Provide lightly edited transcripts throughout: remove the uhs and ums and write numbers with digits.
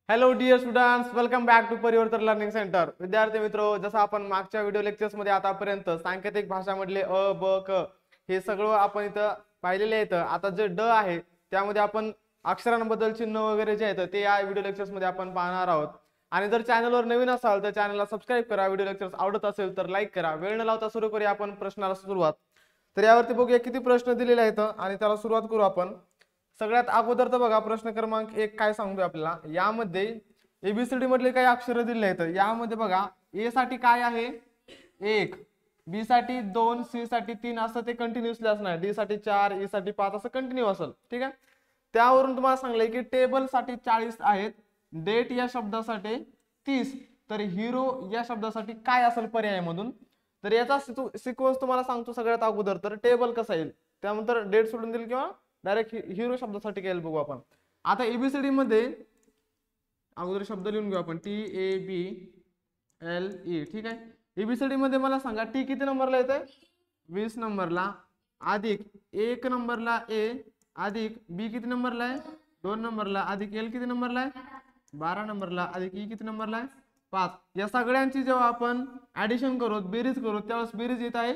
Hello dear students, welcome back to Parivartan learning centre. विद्यार्थी मित्रो, जसं आपण मागच्या व्हिडिओ लेक्चर्स मध्ये आतापर्यंत सांकेतिक भाषामधले अ ब क हे सगळं आपण इथं पाहिलेले आहेत. आता जे ड आहे त्यामध्ये आपण अक्षरांबद्दल चिन्ह वगैरे जे आहेत ते या व्हिडिओ लेक्चर्स मध्ये आपण पाहणार आहोत. आणि जर चॅनलवर नवीन असाल तर चॅनलला सबस्क्राईब करा. व्हिडिओ लेक्चर्स आवडत असेल तर लाईक करा. वेळ न लावता सुरू करूया आपण प्रश्नाला सुरुवात. तर यावरती बघूया किती प्रश्न दिलेले आहेत आणि त्याला सुरुवात करू आपण. सगळ्यात अगोदर तर बघा, प्रश्न क्रमांक 1 काय सांगतोय आपल्याला. यामध्ये एबीसीडी मधले काही अक्षर दिले आहेत. यामध्ये बघा, ए साठी काय आहे 1, बी साठी 2, सी साठी 3 असं ते कंटिन्युअसली असणार, डी साठी 4, ई साठी 5 असं कंटिन्यू असेल. ठीक आहे. त्यावरून तुम्हाला सांगलंय की टेबल साठी 40 आहेत, डेट या शब्दासाठी 30, तर हिरो या शब्दासाठी काय असेल पर्यायामधून. तर याचा सिक्वेन्स तुम्हाला सांगतो. सगळ्यात अगोदर तर टेबल कसं येईल, त्यानंतर डेट सोडून देईल किंवा डायरेक्ट हिरो शब्दासाठी काय बघू आपण. आता एबीसीडी मध्ये अगोदर शब्द लिहून घेऊ आपण, TABLE. ठीक आहे. एबीसीडी मध्ये मला सांगा टी किती नंबरला येते, 20 नंबरला, अधिक 1 नंबरला ए, अधिक बी किती नंबरला आहे 2 नंबरला, अधिक एल किती नंबरला आहे 12 नंबरला, अधिक ई किती नंबरला आहे 5. या सगळ्यांची जेव्हा आपण ऍडिशन करू, बेरीज करू, त्यावेळेस बेरीज येत आहे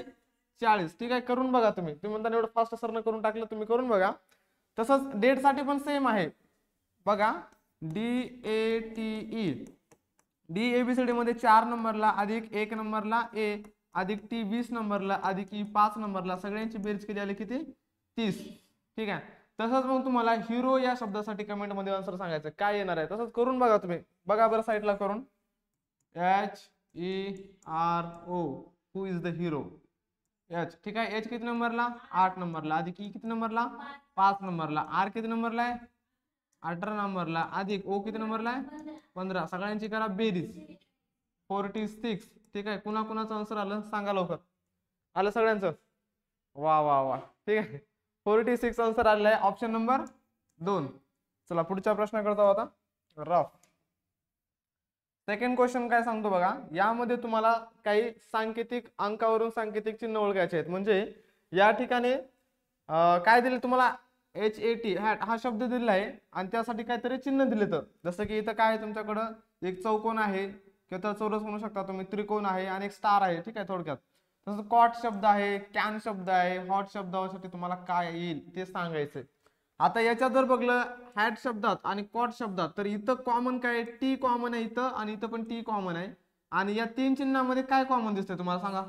40. ठीक आहे. करून बघा तुम्ही म्हणता एवढं फास्ट सरनं करून टाकलं, तुम्ही करून बघा. तसंच डेट साठी पण सेम आहे बघा, DATE, डी एबीसीडी मध्ये 4 नंबरला, अधिक 1 नंबरला ए, अधिक टी 20 नंबरला, अधिक ई 5 नंबरला, सगळ्यांची बेरीज केली आली किती 30. ठीक आहे. तसंच मग तुम्हाला हिरो या शब्दासाठी कमेंट मध्ये आन्सर सांगायचं काय येणार आहे. तसंच करून बघा तुम्ही, बघा बरं साईडला करून. HERO, who is the hero, H. ठीक आहे. एच किती नंबरला 8 नंबरला, अधिक ई किती नंबरला 5 नंबरला, आर किती नंबरला आहे 18 नंबरला, अधिक ओ किती नंबरला आहे 15. सगळ्यांची करा बेरीज 46. ठीक आहे. कुणा कुणाचं आन्सर आलं सांगा लवकर. आलं सगळ्यांचं, वा वा वा. ठीक आहे. 46 आन्सर आलेलं आहे, ऑप्शन नंबर 2. चला पुढच्या प्रश्नाकडे जाऊ आता. रफ सेकंड क्वेश्चन काय सांगतो बघा. यामध्ये तुम्हाला काही सांकेतिक अंकावरून सांकेतिक चिन्ह ओळखायचे आहेत. म्हणजे या ठिकाणी काय दिले तुम्हाला, HAT हा शब्द दिलेला आहे आणि त्यासाठी काहीतरी चिन्ह दिले. तर जसं की इथं काय आहे तुमच्याकडं, एक चौकोन आहे किंवा चौरस म्हणू शकता तुम्ही, त्रिकोण आहे आणि एक स्टार आहे. ठीक आहे. थोडक्यात तसं कॉट शब्द आहे, कॅन शब्द आहे, हॉट शब्दासाठी तुम्हाला काय येईल ते सांगायचंय. आता याच्यात जर बघलं हॅट शब्दात आणि कॉट शब्दात, तर इथं कॉमन काय आहे, टी कॉमन आहे इथं आणि इथं पण टी कॉमन आहे. आणि या 3 चिन्हामध्ये काय कॉमन दिसते तुम्हाला सांगा,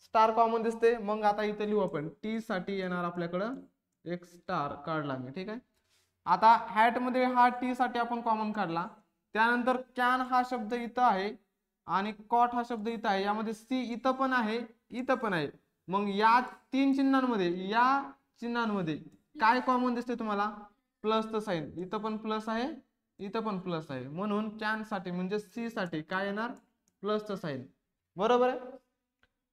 स्टार कॉमन दिसते. मग आता इथं लिहू आपण, टी साठी येणार आपल्याकडं एक स्टार काढला मी. ठीक आहे. आता हॅट मध्ये हा टी साठी आपण कॉमन काढला. त्यानंतर कॅन हा शब्द इथं आहे आणि कॉट हा शब्द इथं आहे. यामध्ये सी इथं पण आहे, इथं पण आहे. मग या 3 चिन्हांमध्ये, या चिन्हांमध्ये काय कॉमन दिसते तुम्हाला, प्लसचं साइन. इथं पण प्लस आहे, इथं पण प्लस आहे. म्हणून कॅन साठी म्हणजे सी साठी काय येणार, प्लसचं साइन. बरोबर आहे.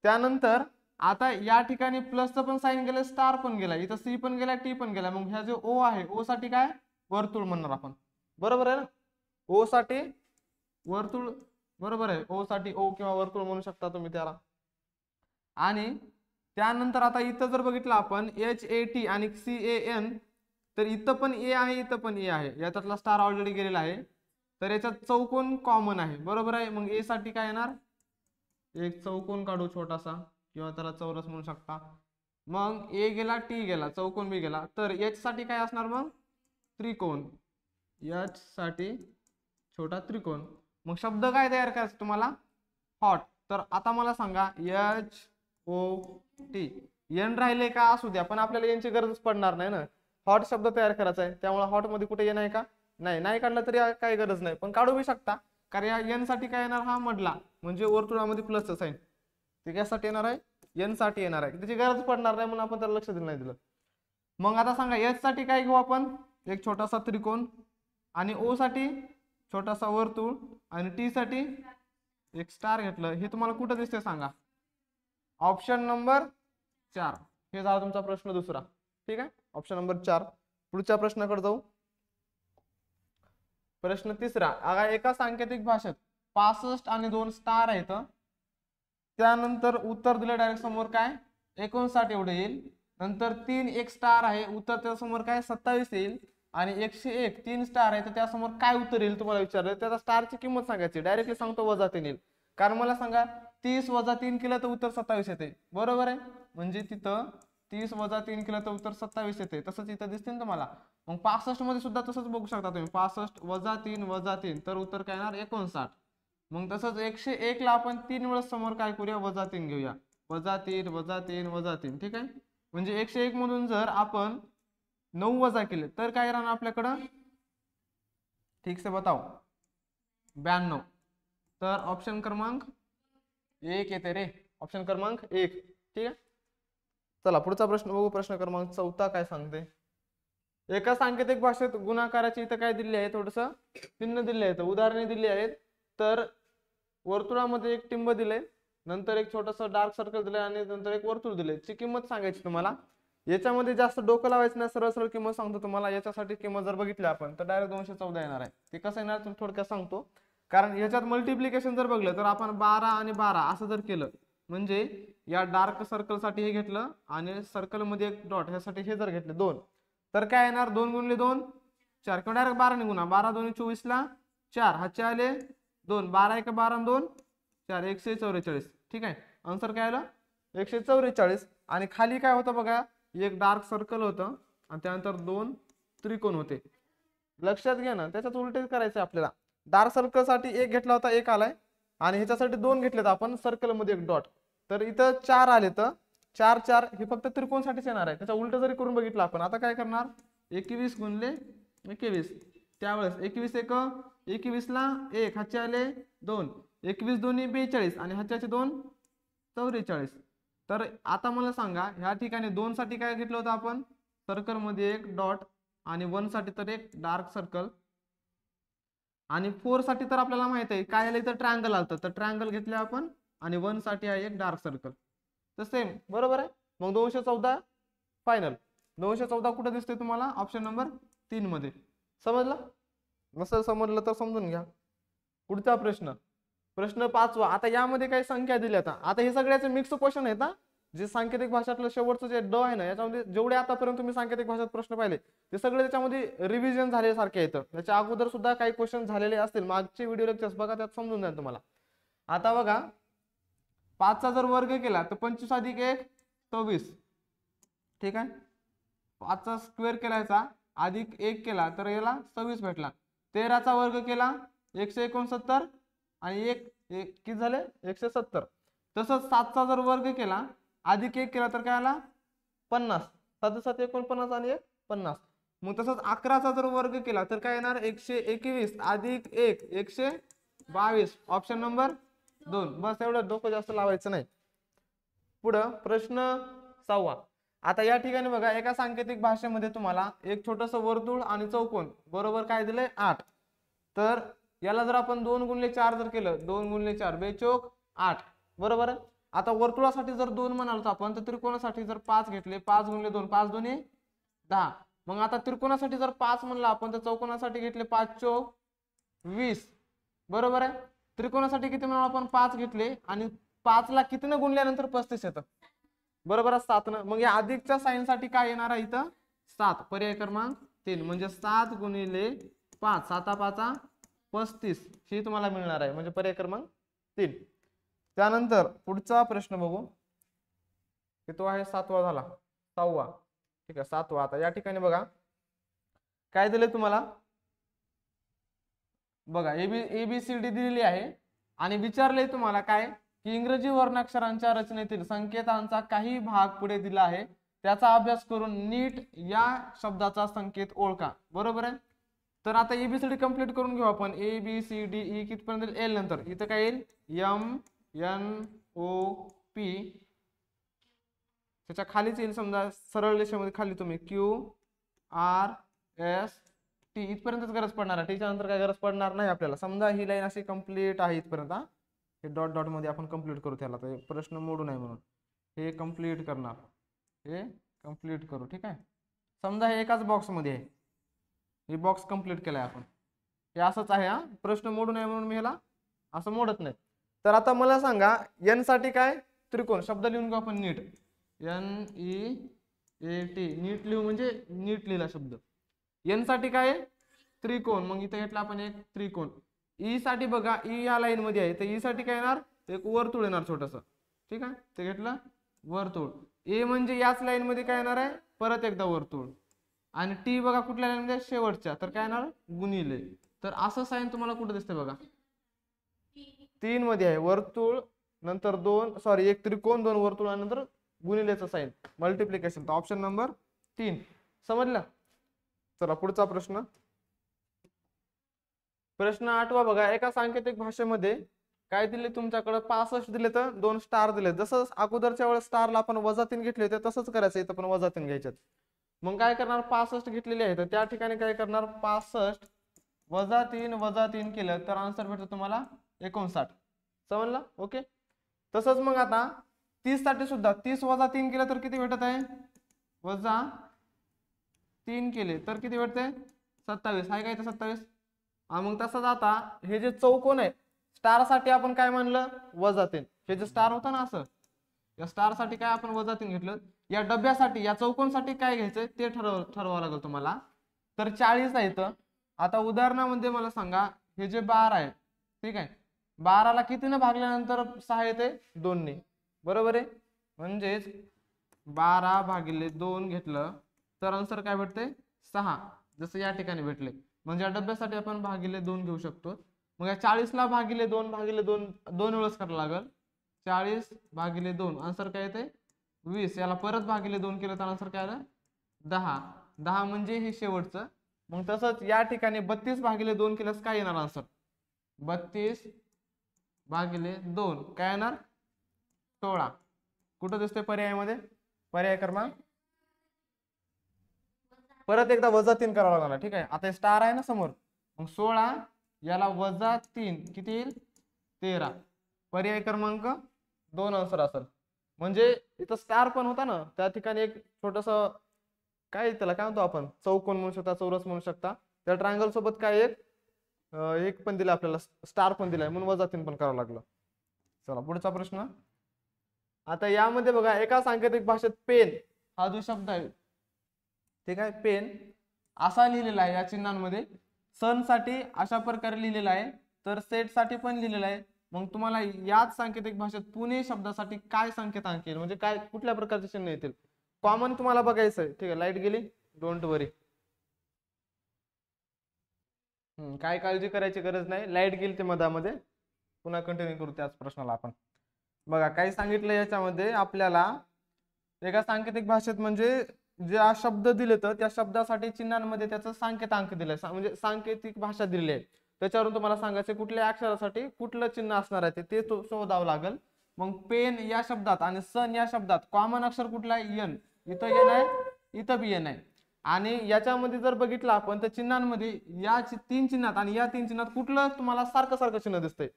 त्यानंतर आता या ठिकाणी प्लसचं पण साइन गेलं, स्टार पण गेला, इथं सी पण गेला, टी पण गेला. मग ह्या जो ओ आहे, ओ साठी काय वर्तुळ म्हणणार आपण. बरोबर आहे ना. ओ साठी वर्तुळ, बरोबर आहे. ओ साठी ओ किंवा वर्तुळ म्हणू शकता तुम्ही त्याला. आणि त्यानंतर आता इथं जर बघितलं आपण HAT आणि CAN, तर इथं पण ए आहे, इथं पण ए आहे. याच्यातला स्टार ऑलरेडी गेलेला आहे, तर याच्यात चौकोन कॉमन आहे. बरोबर आहे. मग ए साठी काय येणार, एक चौकोन काढू छोटासा किंवा त्याला चौरस म्हणू शकता. मग ए गेला, टी गेला, चौकोन बी गेला. तर एच साठी काय असणार मग, त्रिकोण. एच साठी छोटा त्रिकोण. मग शब्द काय तयार करायचा तुम्हाला, हॉट. तर आता मला सांगा, HOT, एन राहिले का असू द्या, पण आपल्याला यांची गरज पडणार नाही ना. हॉट शब्द तयार करायचा आहे, त्यामुळे हॉट मध्ये कुठे एन आहे का, नाही काढलं तरी काही गरज नाही, पण काढू बी शकता. कारण या एन साठी काय येणार, हा मधला म्हणजे वर्तुळामध्ये प्लसचं साइन, ते कशासाठी येणार आहे, एन साठी येणार आहे. त्याची गरज पडणार नाही म्हणून आपण त्याला लक्ष दिलं नाही दिलं. मग आता सांगा एच साठी काय घेऊ आपण, एक छोटासा त्रिकोण, आणि ओ साठी छोटासा वर्तुळ, आणि टी साठी एक स्टार घेतलं. हे तुम्हाला कुठं दिसते सांगा, ऑप्शन नंबर 4. हे झाला तुमचा प्रश्न दुसरा. ठीक आहे. Option number 4. पुढच्या प्रश्नाकडे जाऊ. प्रश्न तिसरा. एका सांकेतिक भाषेत 65 आणि 2 स्टार आहेत. त्यानंतर उत्तर दिलं डायरेक्ट समोर काय 59 एवढे येईल. नंतर 3 एक स्टार आहे, उत्तर त्या समोर काय 27 येईल. आणि 101 3 स्टार आहे, तर त्यासमोर काय उत्तर येईल तुम्हाला विचारलं, त्याचा स्टारची किंमत सांगायची. डायरेक्टली सांगतो -3 येईल, कारण मला सांगा 30 - 3 केलं तर उत्तर 27 येते, बरोबर आहे. म्हणजे तिथं 30 - 3 केलं तर उत्तर 27 येते. तसंच इथं दिसते ना तुम्हाला. मग 65 मध्ये सुद्धा तसंच बघू शकता तुम्ही, 65 - 3 - 3 तर उत्तर काय येणार 59. मग तसंच 101 ला आपण 3 वेळेस समोर काय करूया, -3 घेऊया, -3 -3 -3, ठीक आहे. म्हणजे 101 मधून जर आपण 9 वजा केले तर काय राहणार आपल्याकडं, ठीक से बताओ, 92. तर ऑप्शन क्रमांक 1 येते रे, ऑप्शन क्रमांक 1, ठीक आहे. चला पुढचा प्रश्न बघू. प्रश्न क्रमांक 14 काय सांगते. एका सांकेतिक भाषेत गुणाकाराची इथं काय दिले आहे, थोडस चिन्ह दिले आहेत, उदाहरणे दिली आहेत. तर वर्तुळामध्ये एक टिंब दिले, नंतर एक छोटस डार्क सर्कल दिले आणि नंतर एक वर्तुळ दिले. ची किंमत सांगायची तुम्हाला. याच्यामध्ये जास्त डोकं लावायचं नाही, सरळ सरळ किंमत सांगतो तुम्हाला. याच्यासाठी किंमत जर बघितली आपण तर डायरेक्ट 214 येणार आहे. ते कसं येणार तुम्ही थोडक्यात सांगतो. कारण याच्यात मल्टिप्लिकेशन जर बघलं तर आपण 12 आणि 12 असं जर केलं, म्हणजे या डार्क सर्कल साठी हे घेतलं आणि सर्कल मध्ये एक डॉट, ह्यासाठी हे जर घेतले 2, तर काय येणार 2 × 2 4, किंवा डायरेक्ट 12 ने गुणा, 12 2 24 ला 4, हातचे आले 2, 12 1 12 2 4, 144, ठीक आहे. आन्सर काय आलं 144. आणि खाली काय होतं बघा, एक डार्क सर्कल होतं आणि त्यानंतर 2 त्रिकोण होते. लक्षात घ्या ना, त्याच्यात उलटे करायचे आपल्याला. डार्क सर्कल साठी 1 घेतला होता, 1 आलाय, आणि ह्याच्यासाठी 2 घेतलेत आपण सर्कल मध्ये एक डॉट, तर इथं 4 आले. तर 4 4 हे फक्त त्रिकोण साठीच येणार आहे. त्याचा उलट जरी करून बघितलं आपण, आता काय करणार 21 × 21, त्यावेळेस 21 1 21 ला 1, हातचे आले 2, 21 2 42 आणि हातच्याचे 2 44. तर आता मला सांगा, ह्या ठिकाणी 2 साठी काय घेतलं होतं आपण, सर्कल मध्ये एक डॉट, आणि 1 साठी तर एक डार्क सर्कल, आणि 4 साठी तर आपल्याला माहित आहे काय आलं, इथं ट्रायंगल आलं, तर ट्रायंगल घेतले आपण, आणि 1 साठी आहे एक डार्क सर्कल. तर सेम बरोबर आहे. मग 214 फायनल. 214 कुठे दिसते तुम्हाला, ऑप्शन नंबर 3 मध्ये. समजलं, नसेल समजलं तर समजून घ्या. पुढचा प्रश्न, प्रश्न 5वा. आता यामध्ये काही संख्या दिल्या. आता हे सगळ्याचे मिक्स क्वेश्चन आहेत ना. जे सांकेतिक भाषातलं शेवटचं जे ड आहे ना, याच्यामध्ये जेवढे आतापर्यंत तुम्ही सांकेतिक भाषेत प्रश्न पाहिले ते सगळे त्याच्यामध्ये रिव्हिजन झाल्यासारखे येतं. त्याच्या अगोदर सुद्धा काही क्वेश्चन झालेले असतील, मागचे व्हिडिओ लेक्चर्स बघा, त्यात समजून जाईल तुम्हाला. आता बघा, 5 चा जर वर्ग केला तर 25 + 1 26, ठीक आहे. 5 चा स्क्वेअर केलायचा अधिक 1 केला तर याला 26 भेटला. 13 चा वर्ग केला 169 आणि 1 किती झाले 170. तसंच 7 चा जर वर्ग केला अधिक 1 केला तर काय आला 50. 7 7 49 आणि 1 50. मग तसंच 11 चा जर वर्ग केला तर काय येणार 121 अधिक 1 122, ऑप्शन नंबर 2. बस एवढं, डोकं जास्त लावायचं नाही. पुढं प्रश्न 6वा. आता या ठिकाणी बघा, एका सांकेतिक भाषेमध्ये तुम्हाला एक छोटस वर्तुळ आणि चौकोन बरोबर काय दिलंय 8. तर याला जर आपण 2 × 4 जर केलं, 2 × 4 बेचोक 8, बरोबर आहे. आता वर्तुळासाठी जर 2 म्हणाल तर आपण, तर त्रिकोणासाठी जर 5 घेतले, 5 × 2 5 2 10. मग आता त्रिकोणासाठी जर 5 म्हणलं आपण, तर चौकोनासाठी घेतले 5 चोक 20, बरोबर आहे. त्रिकोणासाठी किती म्हणून आपण 5 घेतले आणि 5 ला कितीने गुणल्यानंतर 35 येतं, बरोबर आहे 7 न. मग या अधिकच्या साइन साठी काय येणार आहे इथं 7, पर्याय क्रमांक 3. म्हणजे 7 × 5, 7 5 35 ही तुम्हाला मिळणार आहे, म्हणजे पर्याय क्रमांक 3. त्यानंतर पुढचा प्रश्न बघू, की तो आहे 7वा झाला, 6वा, ठीक आहे 7वा. आता या ठिकाणी बघा काय दिले तुम्हाला, बघा ABCD दिलेली आहे आणि विचारले तुम्हाला काय, की इंग्रजी वर्णाक्षरांच्या रचनेतील संकेतांचा काही भाग पुढे दिला आहे, त्याचा अभ्यास करून नीट या शब्दाचा संकेत ओळखा, बरोबर आहे. तर आता ABCD कंप्लीट करून घेऊ आपण. ABCDE कितपर्यंत येईल, एल नंतर इथं काय येईल MNOP, त्याच्या खालीच येईल समजा सरळ रेषेमध्ये खाली तुम्ही QRST, इथपर्यंतच गरज पडणार आहे. टीच्या नंतर काय गरज पडणार नाही आपल्याला. समजा ही लाईन अशी कंप्लीट आहे इथपर्यंत, हे डॉट डॉट मध्ये आपण कंप्लीट करू त्याला, तर प्रश्न मोडू नये म्हणून हे कंप्लीट करणार, हे कंप्लीट करू, ठीक आहे. समजा हे एकाच बॉक्स मध्ये आहे, हे बॉक्स कंप्लीट केलाय आपण, हे असंच आहे हा, प्रश्न मोडू नये म्हणून मी ह्याला असं मोडत नाही. तर आता मला सांगा n साठी काय, त्रिकोण शब्द लिहून घेऊ आपण नीट, NEAT, नीट लिहू म्हणजे नीट लिहिला शब्द. एन साठी काय आहे त्रिकोण, मग इथे घेतला आपण एक त्रिकोण. ई साठी बघा ई या लाईन मध्ये आहे तर ई साठी काय येणार एक वर्तुळ येणार छोटस, ठीक आहे ते घेतलं वर्तुळ. ए म्हणजे याच लाईन मध्ये काय येणार आहे परत एकदा वर्तुळ, आणि टी बघा कुठल्या लाईन मध्ये शेवटच्या तर काय येणार गुणिले. तर असं साइन तुम्हाला कुठे दिसते बघा 3 मध्ये आहे वर्तुळ नंतर दोन सॉरी एक त्रिकोण दोन वर्तुळ आणि नंतर गुणिलेचं साइन मल्टिप्लिकेशन. तर ऑप्शन नंबर 3 समजलं. चला पुढचा प्रश्न. प्रश्न 8वा बघा. एका सांकेतिक भाषेमध्ये काय दिले तुमच्याकडे 65 दिले तर 2 स्टार दिले. जसं अगोदरच्या वेळेस स्टारला आपण -3 घेतले होते तसंच करायचं इथं पण -3 घ्यायच्यात. मग काय करणार 65 घेतलेले आहे तर त्या ठिकाणी काय करणार 65 -3 केलं तर आन्सर भेटतो तुम्हाला 59. समजलं ओके. तसंच मग आता 30 साठी सुद्धा 30 - 3 केलं तर किती भेटत आहे -3 केले तर किती भेटते 27 आहे काय तर 27. मग तसंच आता हे जे चौकोन आहे स्टार साठी आपण काय म्हणलं -3. हे जे स्टार होता ना असं या स्टार साठी काय आपण -3 घेतलं. या डब्यासाठी या चौकोनसाठी काय घ्यायचंय ते ठरवावं लागेल तुम्हाला. तर 40 आहे इथं. आता उदाहरणामध्ये मला सांगा हे जे 12 आहे ठीक आहे 12ला कितीने भागल्यानंतर 6 येते 2 ने बरोबर आहे. म्हणजेच 12/2 घेतलं तर आन्सर काय भेटते 6 जसं या ठिकाणी भेटले. म्हणजे या डब्यासाठी आपण /2 घेऊ शकतो. मग या 40ला /2 दोन वेळेस करावं लागेल. 40/2 आन्सर काय येते 20. याला परत /2 केलं तर आन्सर काय आलं 10. 10 म्हणजे हे शेवटचं. मग तसंच या ठिकाणी 32/2 केल्यास काय येणार आन्सर 32/2 काय येणार 16. कुठं दिसते पर्यायामध्ये पर्याय क्रमांक परत एकदा -3 करावं लागणार. ठीक आहे आता स्टार आहे ना समोर मग 16 याला -3 किती येईल 13. पर्याय क्रमांक 2 आन्सर असेल. म्हणजे इथं स्टार पण होता ना त्या ठिकाणी एक छोटस काय त्याला काय म्हणतो आपण चौकोन म्हणू शकता चौरस म्हणू शकता त्या ट्रायंगल सोबत काय एक पण दिला आपल्याला स्टार पण दिलाय म्हणून -3 पण करावं लागलं. चला पुढचा प्रश्न. आता यामध्ये बघा एका सांकेतिक भाषेत पेन हा जो शब्द आहे ठीक आहे पेन असा लिहिलेला आहे या चिन्हांमध्ये. सन साठी अशा प्रकारे लिहिलेला आहे तर सेट साठी पण लिहिलेला आहे. मग तुम्हाला याच सांकेतिक भाषेत पुणे शब्दासाठी काय संकेतांक येईल म्हणजे काय कुठल्या प्रकारचे चिन्ह येतील कॉमन तुम्हाला बघायचं आहे. ठीक आहे लाईट गेली डोंट वरी काय काळजी करायची गरज नाही. लाईट गेली ते मधामध्ये पुन्हा कंटिन्यू करू त्याच प्रश्नाला आपण. बघा काय सांगितलं याच्यामध्ये आपल्याला एका सांकेतिक भाषेत म्हणजे जे शब्द दिले तर त्या शब्दासाठी चिन्हांमध्ये त्याचा संकेतांक दिलाय म्हणजे सांकेतिक भाषा दिली आहे. त्याच्यावरून तुम्हाला सांगायचं कुठल्या अक्षरासाठी कुठलं चिन्ह असणार आहे ते शोधावं लागेल. मग पेन या शब्दात आणि सन या शब्दात कॉमन अक्षर कुठला आहे एन. इथं एन आहे इथं बी एन आहे. आणि याच्यामध्ये जर बघितलं आपण तर चिन्हांमध्ये या 3 चिन्हात आणि या 3 चिन्हात कुठलं तुम्हाला सारखं चिन्ह दिसतंय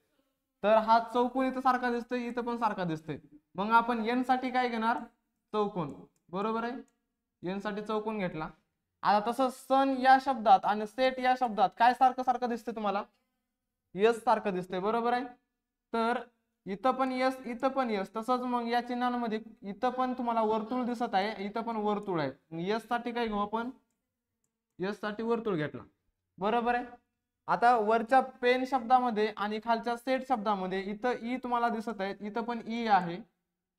तर हा चौकोन इथं सारखा दिसतोय इथं पण सारखा दिसतोय. मग आपण एन साठी काय घेणार चौकोन बरोबर आहे एन साठी चौकोन घेतला. आता तसं सन या शब्दात आणि सेट या शब्दात काय सारखं दिसतंय तुम्हाला यस सारखं दिसतंय बरोबर आहे. तर इथं पण यस इथं पण यस. तसंच मग या चिन्हांमध्ये इथं पण तुम्हाला वर्तुळ दिसत आहे इथं पण वर्तुळ आहे. यस साठी काय घेऊ आपण यस साठी वर्तुळ घेतला बरोबर आहे. आता वरच्या पेन शब्दामध्ये आणि खालच्या सेट शब्दामध्ये इथं ई तुम्हाला दिसत आहे इथं पण ई आहे.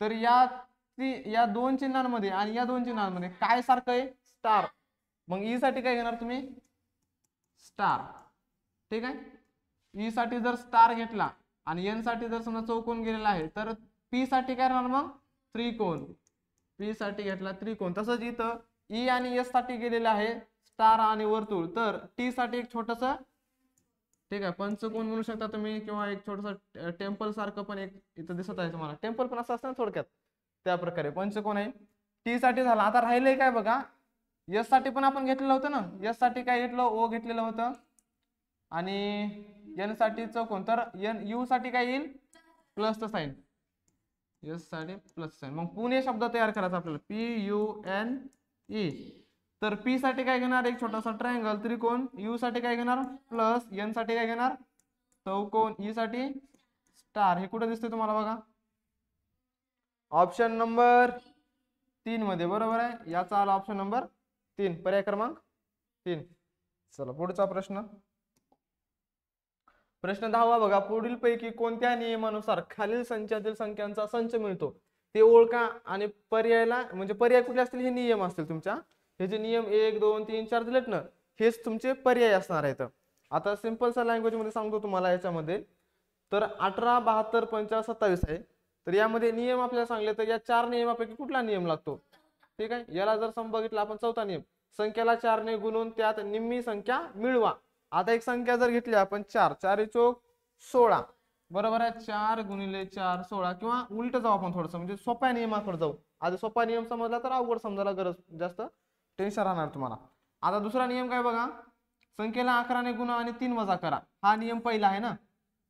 तर या 2 चिन्हांमध्ये आणि या 2 चिन्हांमध्ये काय सारखं आहे स्टार. मग ई साठी काय घेणार तुम्ही स्टार. ठीक आहे ई साठी जर स्टार घेतला आणि एन साठी जर समजा चौकोन गेलेला आहे तर पी साठी काय राहणार मग त्रिकोण. पी साठी घेतला त्रिकोण. तसंच इथं ई आणि एस साठी गेलेला आहे स्टार आणि वर्तुळ. तर टी साठी एक छोटस ठीक आहे पंचकोन म्हणू शकता तुम्ही किंवा एक छोटस टेम्पल सारखं पण एक इथं दिसत आहे तुम्हाला. टेम्पल पण असं असतं ना थोडक्यात त्या प्रकारे पंचकोन आहे. टी साठी झाला. आता राहिलंय काय बघा एस साठी पण आपण घेतलेलं होतं ना. एस साठी काय घेतलं ओ घेतलेलं होतं आणि एन साठी चौकोन. तर एन यू साठी काय येईल प्लसचं साइन एस साठी प्लस साइन. मग पुणे शब्द तयार करायचा आपल्याला PUNE. तर पी साठी काय घेणार एक छोटासा ट्रायंगल त्रिकोण. यू साठी काय घेणार प्लस एन साठी काय घेणार चौकोन. ई साठी स्टार. हे कुठे दिसते तुम्हाला बघा ऑप्शन नंबर 3 मध्ये बरोबर आहे. याचा आला ऑप्शन नंबर 3 पर्याय क्रमांक 3. चला पुढचा प्रश्न. प्रश्न 10वा बघा. पुढीलपैकी कोणत्या नियमानुसार खालील संचातील संख्यांचा संच मिळतो ते ओळखा आणि पर्यायला म्हणजे पर्याय कुठले असतील हे नियम असतील तुमच्या. हे जे नियम 1 2 3 4 दिलेत ना हेच तुमचे पर्याय असणार आहेत. आता सिंपल सा लँग्वेज मध्ये सांगतो तुम्हाला याच्यामध्ये. तर 18 72 50 27 आहे. तर यामध्ये नियम आपल्याला सांगले तर या 4 नियमापैकी कुठला नियम लागतो. ठीक आहे. याला जर सम बघितला आपण चौथा नियम. संख्याला 4 ने गुणून त्यात निम्मी संख्या मिळवा. आता एक संख्या जर घेतली आपण 4 4 चौक 16 बरोबर आहे. 4 गुणिले 4 16 किंवा उलट जाऊ आपण थोडस म्हणजे सोप्या नियमाकडे जाऊ. आधी सोपा नियम समजला तर अवघड समजायला गरज जास्त टेन्शन राहणार तुम्हाला. आता दुसरा नियम काय बघा. संख्येला 11 ने गुणा आणि 3 वजा करा. हा नियम पहिला आहे ना.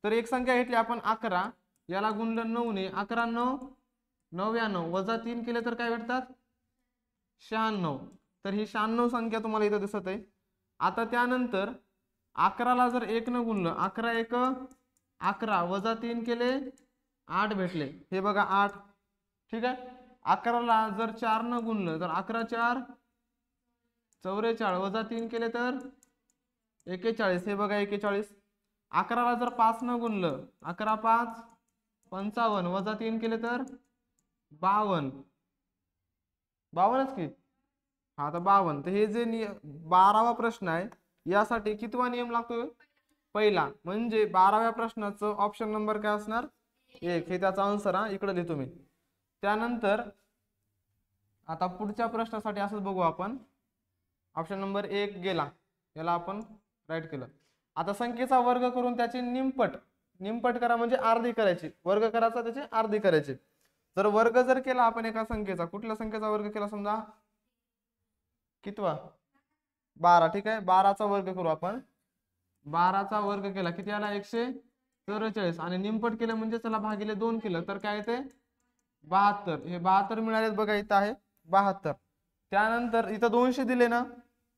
तर एक संख्या घेतली आपण 11 याला गुणलं 9 ने 11 9 99 वजा 3 केले तर काय भेटतात 96. तर ही 96 संख्या तुम्हाला इथं दिसत आहे. आता त्यानंतर 11 ला जर 1 न गुणलं 11 1 11 वजा 3 केले 8 भेटले. हे बघा 8. ठीक आहे. 11 ला जर 4 न गुणलं तर 11 4 44 वजा 3 केले तर 41. हे बघा 41. 11 ला जर 5 न गुणलं 11 5 55 वजा 3 केले तर 52. 52च की. हा तर 52. तर हे जे 12वा प्रश्न आहे यासाठी कितवा नियम लागतोय पहिला. म्हणजे 12व्या प्रश्नाचं ऑप्शन नंबर काय असणार 1. हे त्याचा आन्सर हा इकडे लिहितो मी. त्यानंतर आता पुढच्या प्रश्नासाठी असंच बघू आपण. ऑप्शन नंबर 1 गेला. याला आपण राईट केलं. आता संख्येचा वर्ग करून त्याचे निमपट करा म्हणजे अर्धी करायची. वर्ग करायचा त्याचे अर्धी करायची. जर वर्ग जर केला आपण एका संख्येचा कुठल्या संख्येचा वर्ग केला समजा कितवा 12. ठीक आहे. 12चा वर्ग करू आपण. 12चा वर्ग केला किती आला 144 आणि निमपट केलं म्हणजे चला भागिले 2 केलं तर काय येते 72. हे 72 मिळाले बघा इथं आहे 72. त्यानंतर इथं 200 दिले ना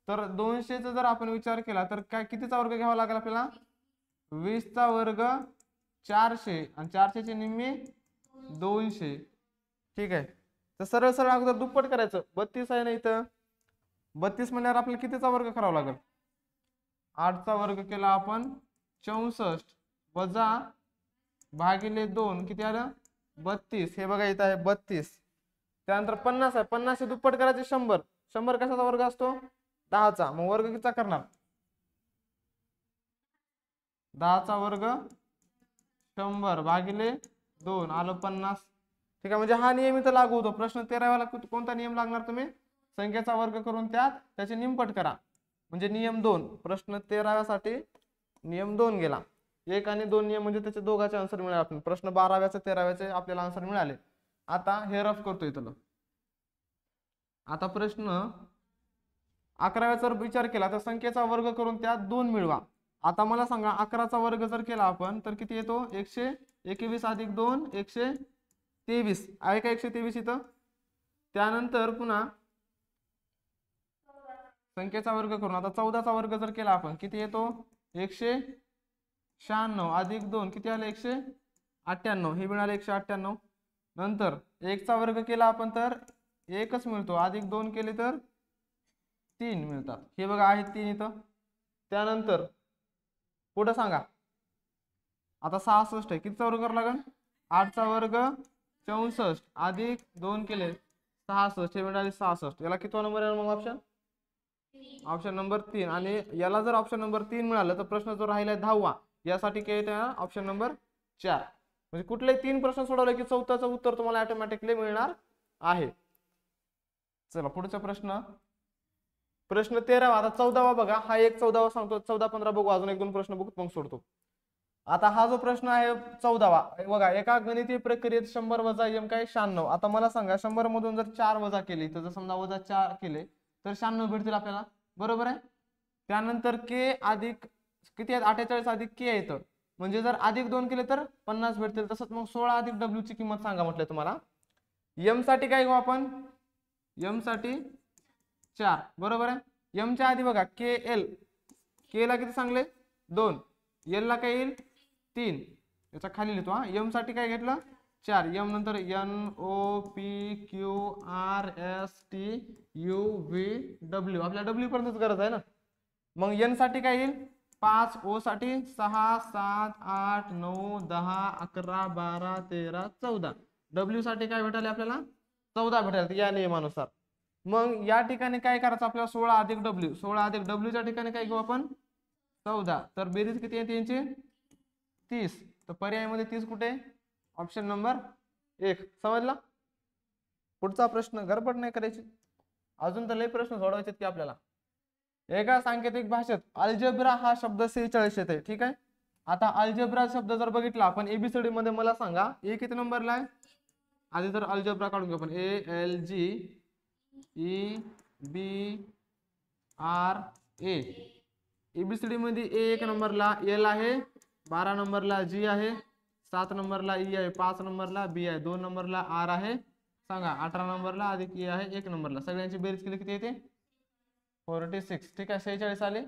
तर 200चा जर आपण विचार केला तर काय कितीचा वर्ग घ्यावा लागेल आपल्याला 20चा वर्ग 400 आणि 400 ची निम्मी 200. ठीक आहे. तर सरळ सरळ अगोदर दुप्पट करायचं. 32 आहे ना इथं 32 म्हणल्यावर आपल्याला कितीचा वर्ग करावा लागेल 8चा वर्ग केला आपण 64 वजा भागिले 2 किती आलं 32. हे बघा इथं आहे 32. त्यानंतर 50 आहे 50 चे दुप्पट करायचे 100. 100 कशाचा वर्ग असतो 10चा. मग वर्ग कितीचा करणार 10चा वर्ग 100 भागिले 2 आलं 50. ठीक आहे. म्हणजे हा नियम इथं लागू होतो. प्रश्न 13वाला कोणता नियम लागणार तुम्ही संख्येचा वर्ग करून त्याचे निमपट करा म्हणजे नियम 2. प्रश्न 13व्यासाठी नियम 2 गेला. 1 आणि 2 नियम म्हणजे त्याचे दोघांचे आन्सर मिळाले. आपण प्रश्न 12व्याचे 13व्याचे आपल्याला आन्सर मिळाले. आता हे रफ करतो इथलं. आता प्रश्न 11व्याचा विचार केला तर संख्येचा वर्ग करून त्यात 2 मिळवा. आता मला सांगा 11चा वर्ग जर केला आपण तर किती येतो 121 अधिक 2 123 आहे का 123 इथं. त्यानंतर पुन्हा संख्येचा वर्ग करून आता 14चा वर्ग जर केला आपण किती येतो 196 अधिक 2 किती आले 198. हे मिळाले 198. नंतर 1चा वर्ग केला आपण तर 1च मिळतो अधिक 2 केले तर 3 मिळतात. हे बघा आहेत 3 इथं. त्यानंतर पुढे सांगा आता 66 आहे कितीचा वर्ग करावा लागेल 8चा वर्ग 64 अधिक 2 केले 66. हे मिळाले 66. याला कितवा नंबर आहे मग ऑप्शन नंबर 3. आणि याला जर ऑप्शन नंबर 3 मिळालं तर प्रश्न जो राहिला 10वा यासाठी काय येते ऑप्शन नंबर 4. म्हणजे कुठलेही 3 प्रश्न सोडवले की 4थाचं उत्तर तुम्हाला ऑटोमॅटिकली मिळणार आहे. चला पुढचा प्रश्न 13वा. आता 14वा बघा. हा एक 14वा सांगतो 14 15 बघू अजून 1 2 प्रश्न बघू मग सोडतो. आता हा जो प्रश्न आहे 14वा बघा. एका गणितीय प्रक्रियेत 100 वजा m काय 96. आता मला सांगा 100 मधून जर 4 वजा केली तर जर समजा वजा 4 केले तर 96 भेटतील आपल्याला बरोबर आहे. त्यानंतर k अधिक किती आहेत 48 अधिक k येतं म्हणजे जर अधिक 2 केले तर 50 भेटतील. तसंच मग 16 अधिक w ची किंमत सांगा म्हटलं तुम्हाला. m साठी काय घेऊ आपण m साठी 4 बरोबर आहे. m च्या आधी बघा kl k ला किती सांगले 2 l ला काय येईल 3 याचा खाली लिहितो हा. m साठी काय घेतलं 4 m नंतर n o p q r s t u v w आपल्या w पर्यंतच गरज आहे ना. मग एन साठी काय येईल 5, ओ साठी 6, 7, 8, 9, 10, 11, 12, 13, 14. डब्ल्यू साठी काय भेटायला आपल्याला 14 भेटायला या नियमानुसार. मग या ठिकाणी काय करायचं आपल्याला 16 अधिक डब्ल्यू, 16 अधिक डब्ल्यू च्या ठिकाणी काय घेऊ आपण 14. तर बेरीज किती येते यांची 30. तर पर्यायामध्ये 30 कुठे ऑप्शन नंबर 1. समजला. पुढचा प्रश्न गडबड नाही करायची, अजून तर लय प्रश्न सोडवायचे की आपल्याला. एका सांकेतिक भाषेत अल्जेब्रा हा शब्द 46 येते. ठीक आहे. आता अल्जेब्रा शब्द जर बघितला आपण एबीसीडी मध्ये मला सांगा ए किती नंबरला आहे. आधी तर अल्जेब्रा काढून घेऊ आपण ALGEBRA. एबीसीडी मध्ये ए 1 नंबरला एल आहे, 12 नंबरला जी आहे, 7 नंबरला ई आहे, 5 नंबरला बी आहे, 2 नंबरला आर आहे. सांगा 18 नंबरला अधिक ए आहे 1 नंबरला. सगळ्यांची बेरीज केली किती येते 46. ठीक आहे 46 आले.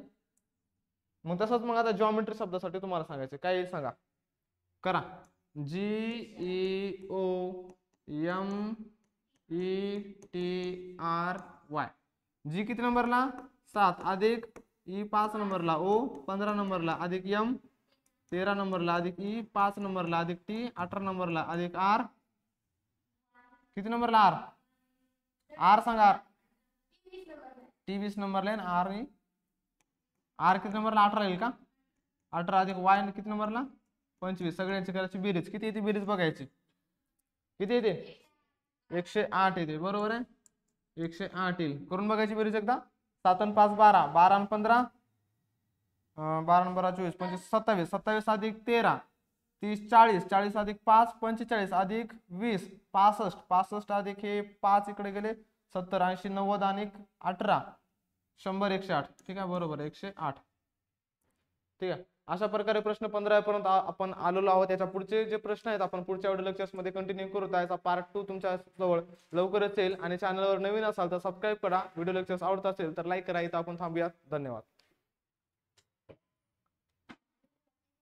मग तसंच मग आता जॉमेट्री शब्दासाठी तुम्हाला सांगायचं काय येईल सांगा. करा GEOMETRY. जी किती नंबरला 7 अधिक ई 5 नंबरला, ओ 15 नंबरला, अधिक एम 13 नंबरला, अधिक ई 5 नंबरला, अधिक टी 18 नंबरला, अधिक आर किती नंबरला आर आर सांगा आर टी 20 नंबरला आहे. आर आर किती नंबरला 18 येईल का 18 अधिक वाय किती नंबरला 25. सगळ्यांची करायची बेरीज किती येते बेरीज बघायची किती येते 108 येते. बरोबर आहे 108 येईल. करून बघायची बेरीज एकदा. 7 आणि 5 12, 12 आणि 15 12 आणि 12 24 25 27, 27 अधिक 13 30 40, 40 अधिक 5 45 अधिक 20 65, 65 अधिक हे 5 इकडे गेले 70 80 90 आणि 18 100 108. ठीक आहे बरोबर 108. ठीक आहे. अशा प्रकारे प्रश्न 15 पर्यंत आपण आलेलो आहोत. याच्या पुढचे जे प्रश्न आहेत आपण पुढच्या व्हिडिओ लेक्चर्स मध्ये कंटिन्यू करू. त्याचा पार्ट 2 तुमच्या जवळ लवकरच येईल. आणि चॅनलवर नवीन असाल तर सबस्क्राईब करा. व्हिडिओ लेक्चर्स आवडत असेल तर लाईक करा. इथं आपण थांबूया. धन्यवाद.